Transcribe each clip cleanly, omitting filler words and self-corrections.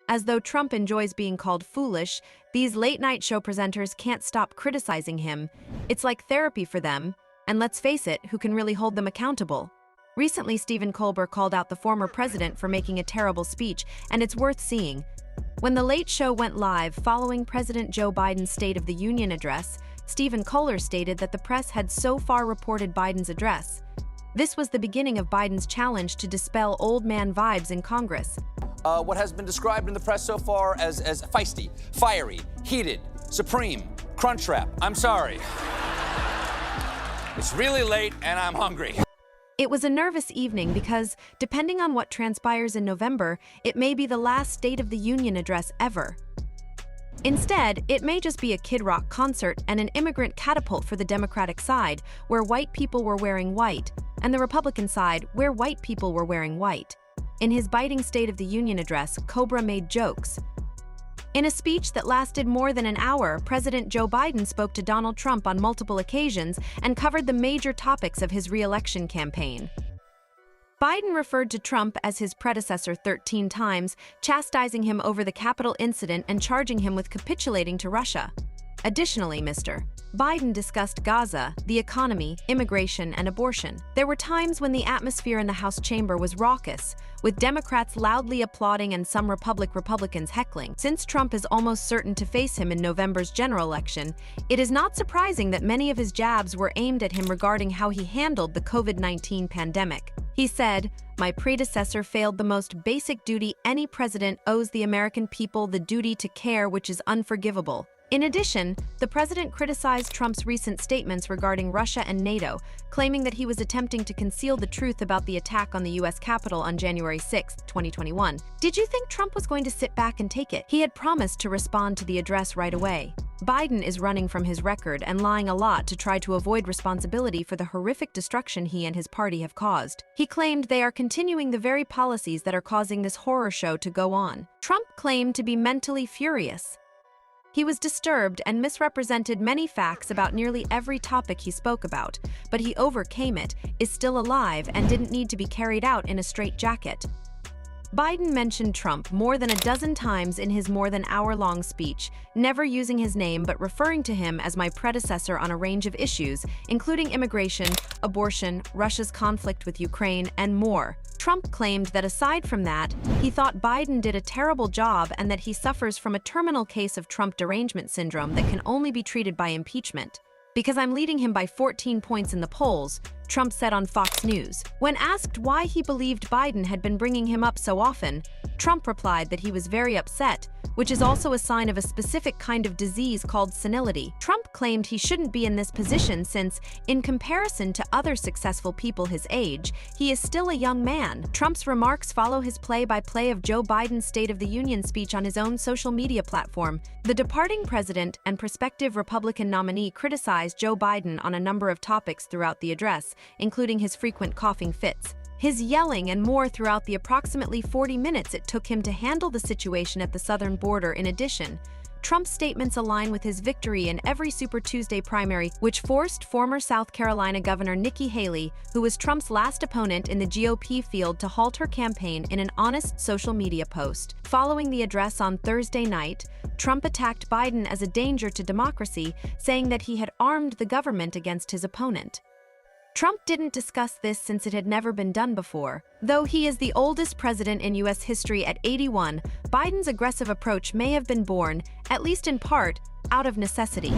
As though Trump enjoys being called foolish, these late-night show presenters can't stop criticizing him. It's like therapy for them, and let's face it, who can really hold them accountable? Recently, Stephen Colbert called out the former president for making a terrible speech, and it's worth seeing. When The Late Show went live following President Joe Biden's State of the Union address, Stephen Colbert stated that the press had so far reported Biden's address. This was the beginning of Biden's challenge to dispel old man vibes in Congress. What has been described in the press so far as feisty, fiery, heated, supreme, crunchwrap. I'm sorry. It's really late and I'm hungry. It was a nervous evening because, depending on what transpires in November, it may be the last State of the Union address ever. Instead, it may just be a Kid Rock concert and an immigrant catapult for the Democratic side, where white people were wearing white, and the Republican side, where white people were wearing white. In his biting State of the Union address, Colbert made jokes. In a speech that lasted more than an hour, President Joe Biden spoke to Donald Trump on multiple occasions and covered the major topics of his re-election campaign. Biden referred to Trump as his predecessor 13 times, chastising him over the Capitol incident and charging him with capitulating to Russia. Additionally, Mr. Biden discussed Gaza, the economy, immigration, and abortion. There were times when the atmosphere in the House chamber was raucous, with Democrats loudly applauding and some Republicans heckling. Since Trump is almost certain to face him in November's general election, it is not surprising that many of his jabs were aimed at him regarding how he handled the COVID-19 pandemic. He said, "My predecessor failed the most basic duty any president owes the American people, the duty to care, which is unforgivable." In addition, the president criticized Trump's recent statements regarding Russia and NATO, claiming that he was attempting to conceal the truth about the attack on the U.S. Capitol on January 6, 2021. Did you think Trump was going to sit back and take it? He had promised to respond to the address right away. Biden is running from his record and lying a lot to try to avoid responsibility for the horrific destruction he and his party have caused. He claimed they are continuing the very policies that are causing this horror show to go on. Trump claimed to be mentally furious. He was disturbed and misrepresented many facts about nearly every topic he spoke about, but he overcame it, is still alive, and didn't need to be carried out in a straitjacket. Biden mentioned Trump more than a dozen times in his more than hour-long speech, never using his name but referring to him as my predecessor on a range of issues, including immigration, abortion, Russia's conflict with Ukraine, and more. Trump claimed that aside from that, he thought Biden did a terrible job and that he suffers from a terminal case of Trump derangement syndrome that can only be treated by impeachment. "Because I'm leading him by 14 points in the polls," Trump said on Fox News. When asked why he believed Biden had been bringing him up so often, Trump replied that he was very upset, which is also a sign of a specific kind of disease called senility. Trump claimed he shouldn't be in this position since, in comparison to other successful people his age, he is still a young man. Trump's remarks follow his play-by-play of Joe Biden's State of the Union speech on his own social media platform. The departing president and prospective Republican nominee criticized Joe Biden on a number of topics throughout the address, including his frequent coughing fits, his yelling, and more throughout the approximately 40 minutes it took him to handle the situation at the southern border. In addition, Trump's statements align with his victory in every Super Tuesday primary, which forced former South Carolina Governor Nikki Haley, who was Trump's last opponent in the GOP field, to halt her campaign in an honest social media post. Following the address on Thursday night, Trump attacked Biden as a danger to democracy, saying that he had armed the government against his opponent. Trump didn't discuss this since it had never been done before. Though he is the oldest president in U.S. history at 81, Biden's aggressive approach may have been born, at least in part, out of necessity.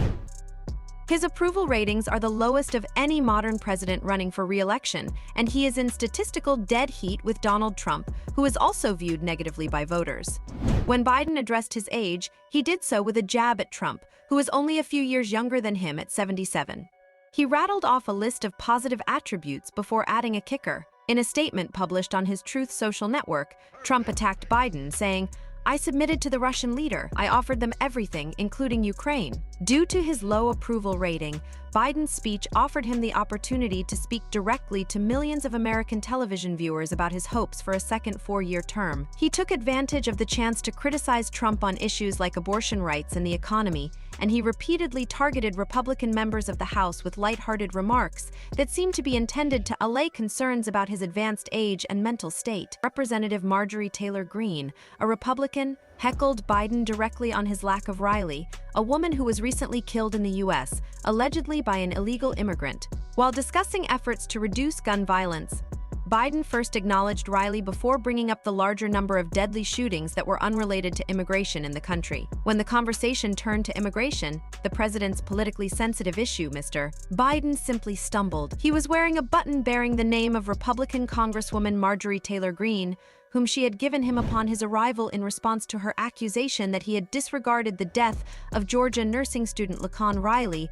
His approval ratings are the lowest of any modern president running for re-election, and he is in statistical dead heat with Donald Trump, who is also viewed negatively by voters. When Biden addressed his age, he did so with a jab at Trump, who is only a few years younger than him at 77. He rattled off a list of positive attributes before adding a kicker. In a statement published on his Truth Social network, Trump attacked Biden, saying, "I submitted to the Russian leader. I offered them everything, including Ukraine." Due to his low approval rating, Biden's speech offered him the opportunity to speak directly to millions of American television viewers about his hopes for a second four-year term. He took advantage of the chance to criticize Trump on issues like abortion rights and the economy, and he repeatedly targeted Republican members of the House with lighthearted remarks that seemed to be intended to allay concerns about his advanced age and mental state. Representative Marjorie Taylor Greene, a Republican, heckled Biden directly on his lack of Riley, a woman who was recently killed in the U.S., allegedly by an illegal immigrant. While discussing efforts to reduce gun violence, Biden first acknowledged Riley before bringing up the larger number of deadly shootings that were unrelated to immigration in the country. When the conversation turned to immigration, the president's politically sensitive issue, Mr. Biden simply stumbled. He was wearing a button bearing the name of Republican Congresswoman Marjorie Taylor Greene, whom she had given him upon his arrival in response to her accusation that he had disregarded the death of Georgia nursing student Laquan Riley,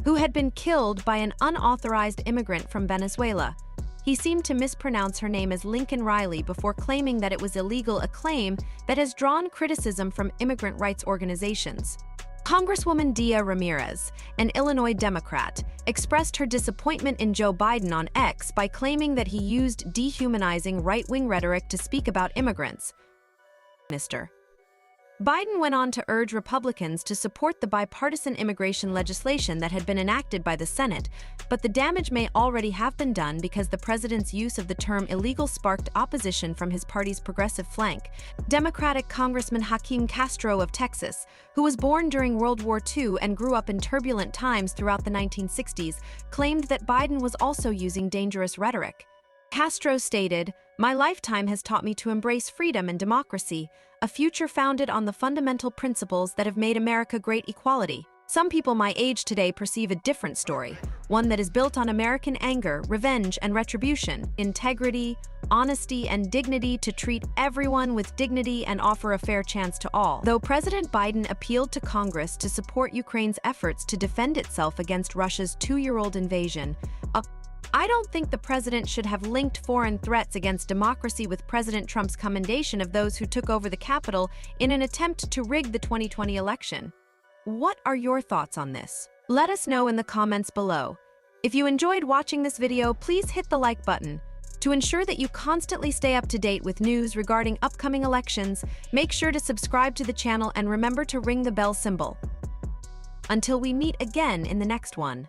who had been killed by an unauthorized immigrant from Venezuela. He seemed to mispronounce her name as Lincoln Riley before claiming that it was illegal, a claim that has drawn criticism from immigrant rights organizations. Congresswoman Dia Ramirez, an Illinois Democrat, expressed her disappointment in Joe Biden on X by claiming that he used dehumanizing right-wing rhetoric to speak about immigrants. Mr. Biden went on to urge Republicans to support the bipartisan immigration legislation that had been enacted by the Senate, but the damage may already have been done because the president's use of the term illegal sparked opposition from his party's progressive flank. Democratic Congressman Joaquin Castro of Texas, who was born during World War II and grew up in turbulent times throughout the 1960s, claimed that Biden was also using dangerous rhetoric. Castro stated, "My lifetime has taught me to embrace freedom and democracy, a future founded on the fundamental principles that have made America great: equality. Some people my age today perceive a different story, one that is built on American anger, revenge, and retribution, integrity, honesty, and dignity to treat everyone with dignity and offer a fair chance to all." Though President Biden appealed to Congress to support Ukraine's efforts to defend itself against Russia's two-year-old invasion, I don't think the president should have linked foreign threats against democracy with President Trump's commendation of those who took over the Capitol in an attempt to rig the 2020 election. What are your thoughts on this? Let us know in the comments below. If you enjoyed watching this video, please hit the like button. To ensure that you constantly stay up to date with news regarding upcoming elections, make sure to subscribe to the channel and remember to ring the bell symbol. Until we meet again in the next one.